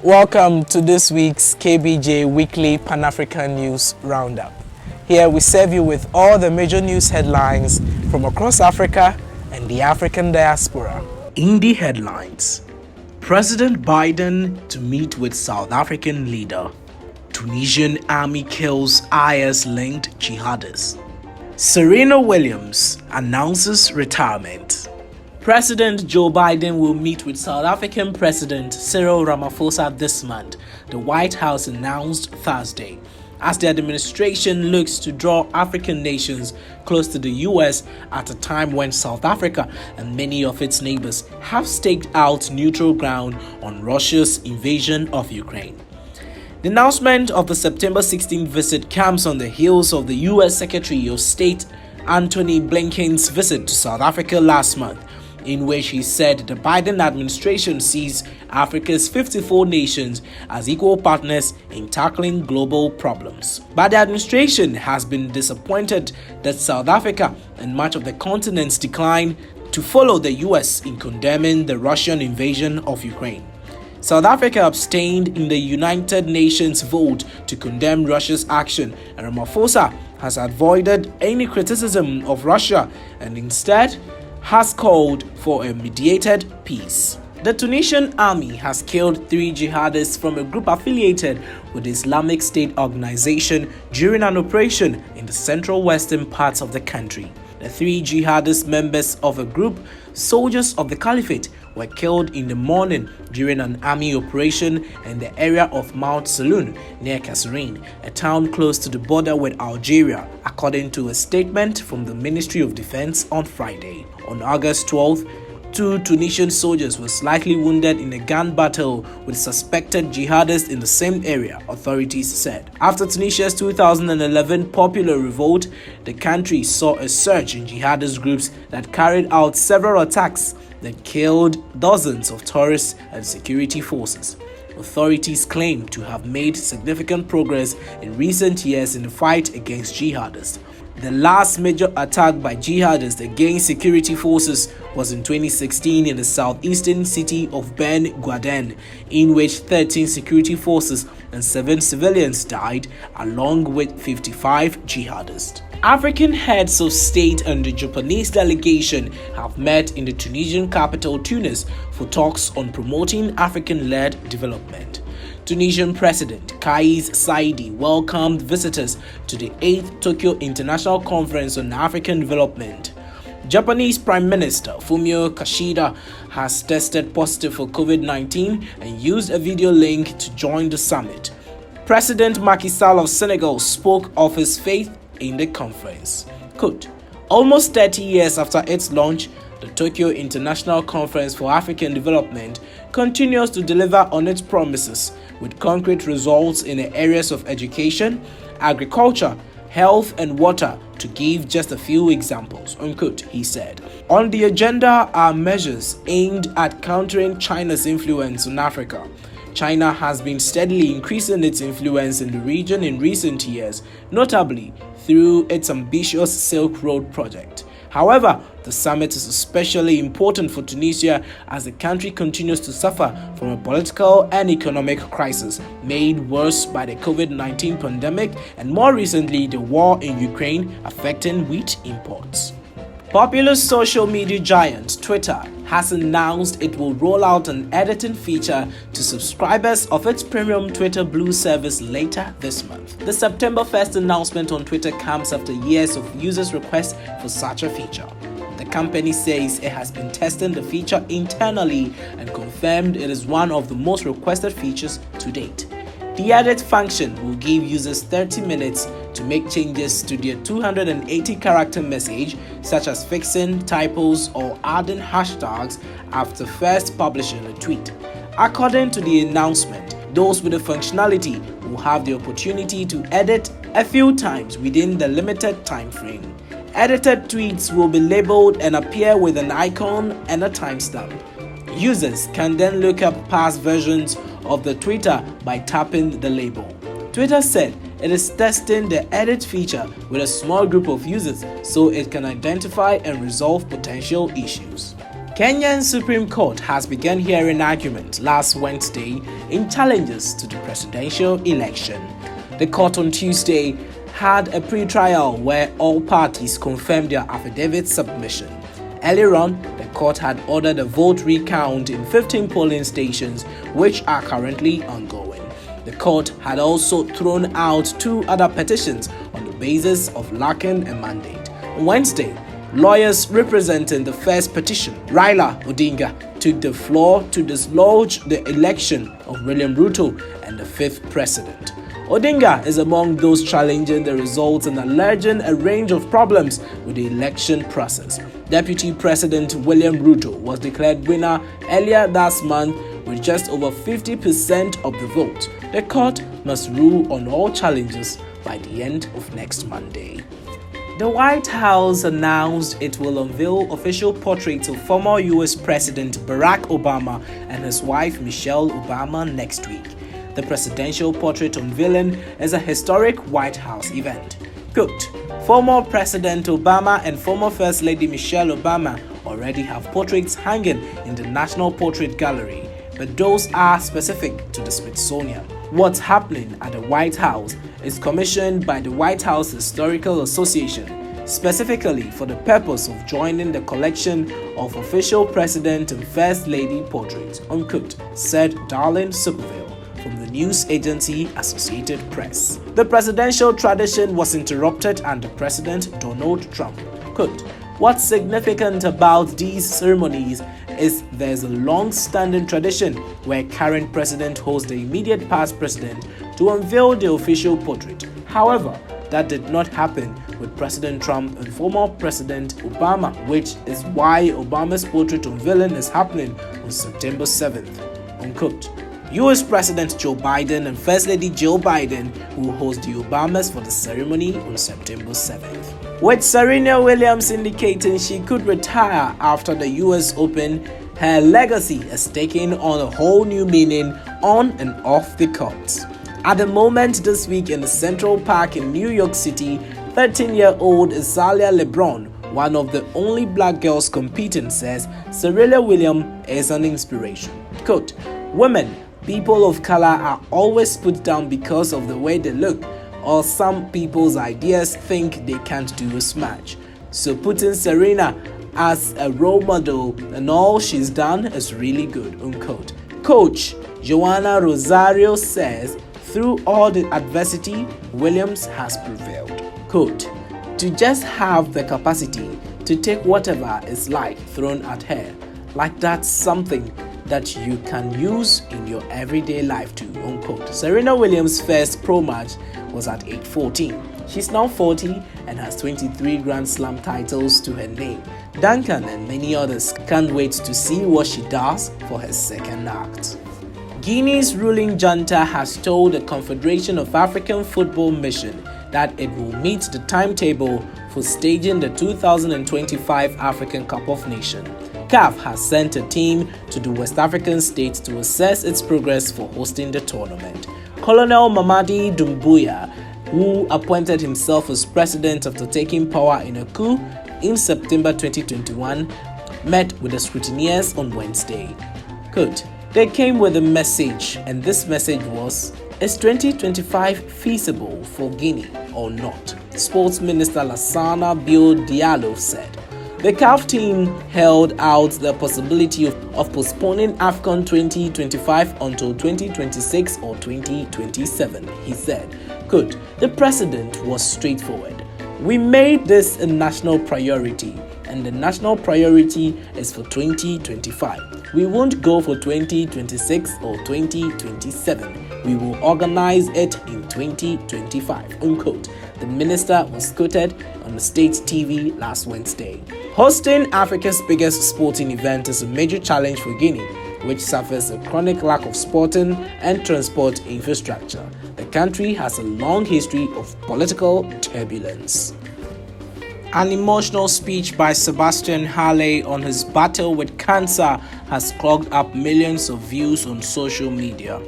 Welcome to this week's KBJ Weekly Pan-African News Roundup. Here we serve you with all the major news headlines from across Africa and the African diaspora. In the headlines, President Biden to meet with South African leader. Tunisian army kills IS-linked jihadists. Serena Williams announces retirement. President Joe Biden will meet with South African President Cyril Ramaphosa this month, the White House announced Thursday, as the administration looks to draw African nations close to the US at a time when South Africa and many of its neighbors have staked out neutral ground on Russia's invasion of Ukraine. The announcement of the September 16 visit comes on the heels of the US Secretary of State Antony Blinken's visit to South Africa last month, in which he said the Biden administration sees Africa's 54 nations as equal partners in tackling global problems. But the administration has been disappointed that South Africa and much of the continent's decline to follow the US in condemning the Russian invasion of Ukraine. South Africa abstained in the United Nations vote to condemn Russia's action, and Ramaphosa has avoided any criticism of Russia and instead has called for a mediated peace. The Tunisian army has killed 3 jihadists from a group affiliated with the Islamic State organization during an operation in the central western parts of the country. The 3 jihadist members of a group, soldiers of the Caliphate, were killed in the morning during an army operation in the area of Mount Saloun near Kasserine, a town close to the border with Algeria, according to a statement from the Ministry of Defense on Friday. On August 12th, 2 Tunisian soldiers were slightly wounded in a gun battle with suspected jihadists in the same area, authorities said. After Tunisia's 2011 popular revolt, the country saw a surge in jihadist groups that carried out several attacks that killed dozens of tourists and security forces. Authorities claim to have made significant progress in recent years in the fight against jihadists. The last major attack by jihadists against security forces was in 2016 in the southeastern city of Ben Guaden, in which 13 security forces and 7 civilians died, along with 55 jihadists. African heads of state and the Japanese delegation have met in the Tunisian capital Tunis for talks on promoting African-led development. Tunisian President Kais Saied welcomed visitors to the 8th Tokyo International Conference on African Development. Japanese Prime Minister Fumio Kishida has tested positive for COVID-19 and used a video link to join the summit. President Macky Sall of Senegal spoke of his faith in the conference. Quote, almost 30 years after its launch, the Tokyo International Conference for African Development continues to deliver on its promises with concrete results in the areas of education, agriculture, health and water, to give just a few examples, unquote, he said. On the agenda are measures aimed at countering China's influence on Africa. China has been steadily increasing its influence in the region in recent years, notably through its ambitious Silk Road project. However, the summit is especially important for Tunisia as the country continues to suffer from a political and economic crisis made worse by the COVID-19 pandemic and more recently the war in Ukraine affecting wheat imports. Popular social media giant Twitter has announced it will roll out an editing feature to subscribers of its premium Twitter Blue service later this month. The September 1st announcement on Twitter comes after years of users' requests for such a feature. The company says it has been testing the feature internally and confirmed it is one of the most requested features to date. The edit function will give users 30 minutes to make changes to their 280-character message, such as fixing typos or adding hashtags after first publishing a tweet. According to the announcement, those with the functionality will have the opportunity to edit a few times within the limited time frame. Edited tweets will be labeled and appear with an icon and a timestamp. Users can then look up past versions of the Twitter by tapping the label. Twitter said it is testing the edit feature with a small group of users so it can identify and resolve potential issues. Kenyan Supreme Court has begun hearing arguments last Wednesday in challenges to the presidential election. The court on Tuesday had a pre-trial where all parties confirmed their affidavit submission. Earlier on, the court had ordered a vote recount in 15 polling stations, which are currently ongoing. The court had also thrown out 2 other petitions on the basis of lacking a mandate. On Wednesday, lawyers representing the first petition, Raila Odinga, took the floor to dislodge the election of William Ruto and the 5th president. Odinga is among those challenging the results and alleging a range of problems with the election process. Deputy President William Ruto was declared winner earlier last month with just over 50% of the vote. The court must rule on all challenges by the end of next Monday. The White House announced it will unveil official portraits of former US President Barack Obama and his wife Michelle Obama next week. The presidential portrait unveiling is a historic White House event. Quote, former President Obama and former First Lady Michelle Obama already have portraits hanging in the National Portrait Gallery, but those are specific to the Smithsonian. What's happening at the White House is commissioned by the White House Historical Association, specifically for the purpose of joining the collection of official President and First Lady portraits, unquote, said Darlene Superville from the news agency Associated Press. The presidential tradition was interrupted under President Donald Trump. Quote, what's significant about these ceremonies is there's a long-standing tradition where current president holds the immediate past president to unveil the official portrait. However, that did not happen with President Trump and former President Obama, which is why Obama's portrait unveiling is happening on September 7th. Unquote. US President Joe Biden and First Lady Jill Biden will host the Obamas for the ceremony on September 7th. With Serena Williams indicating she could retire after the US Open, her legacy is taking on a whole new meaning on and off the court. At the moment this week in the Central Park in New York City, 13-year-old Azalea LeBron, one of the only black girls competing, says Serena Williams is an inspiration. Quote, women, people of color are always put down because of the way they look, or some people's ideas think they can't do a smash. So putting Serena as a role model and all she's done is really good, unquote. Coach Joanna Rosario says, through all the adversity, Williams has prevailed. Quote, to just have the capacity to take whatever is like thrown at her, like that's something that you can use in your everyday life too, unquote. Serena Williams' first pro match was at age 14. She's now 40 and has 23 Grand Slam titles to her name. Duncan and many others can't wait to see what she does for her second act. Guinea's ruling junta has told the Confederation of African Football Mission that it will meet the timetable for staging the 2025 African Cup of Nations. CAF has sent a team to the West African states to assess its progress for hosting the tournament. Colonel Mamadi Doumbouya, who appointed himself as president after taking power in a coup in September 2021, met with the scrutineers on Wednesday. Quote, they came with a message, and this message was, is 2025 feasible for Guinea or not? Sports Minister Lassana Bio Diallo said. The CAF team held out the possibility of postponing AFCON 2025 until 2026 or 2027, he said. Quote, the president was straightforward. We made this a national priority, and the national priority is for 2025. We won't go for 2026 or 2027. We will organize it in 2025, unquote. The minister was quoted on the state TV last Wednesday. Hosting Africa's biggest sporting event is a major challenge for Guinea, which suffers a chronic lack of sporting and transport infrastructure. The country has a long history of political turbulence. An emotional speech by Sebastian Halle on his battle with cancer has clogged up millions of views on social media.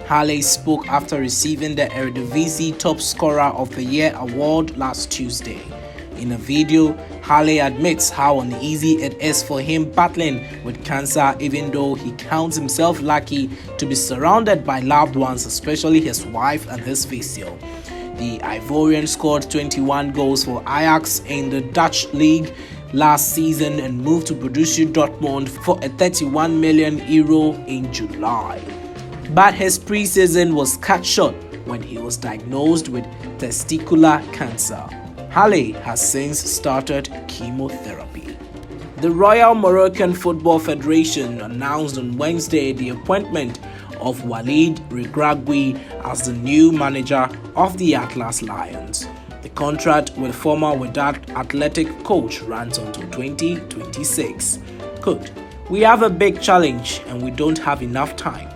Halle spoke after receiving the Eredivisie Top Scorer of the Year award last Tuesday. In a video, Hale admits how uneasy it is for him battling with cancer, even though he counts himself lucky to be surrounded by loved ones, especially his wife and his physio. The Ivorian scored 21 goals for Ajax in the Dutch league last season and moved to Borussia Dortmund for a €31 million in July. But his preseason was cut short when he was diagnosed with testicular cancer. Hale has since started chemotherapy. The Royal Moroccan Football Federation announced on Wednesday the appointment of Walid Regragui as the new manager of the Atlas Lions. The contract with former Wydad Athletic coach runs until 2026. Quote, "We have a big challenge and we don't have enough time.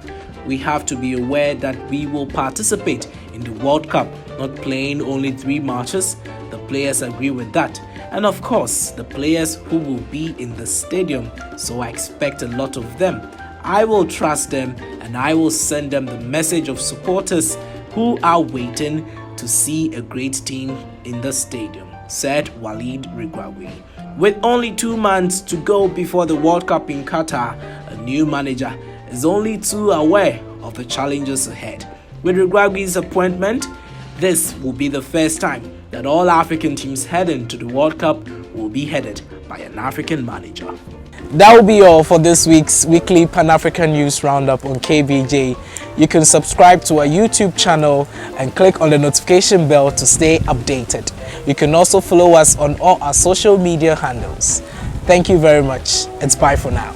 We have to be aware that we will participate in the World Cup, not playing only 3 matches. The players agree with that. And of course, the players who will be in the stadium, so I expect a lot of them. I will trust them and I will send them the message of supporters who are waiting to see a great team in the stadium," said Walid Regragui. With only 2 months to go before the World Cup in Qatar, a new manager is only too aware of the challenges ahead. With Regragui's appointment, this will be the first time that all African teams heading to the World Cup will be headed by an African manager. That will be all for this week's weekly Pan-African News Roundup on KBJ. You can subscribe to our YouTube channel and click on the notification bell to stay updated. You can also follow us on all our social media handles. Thank you very much. It's bye for now.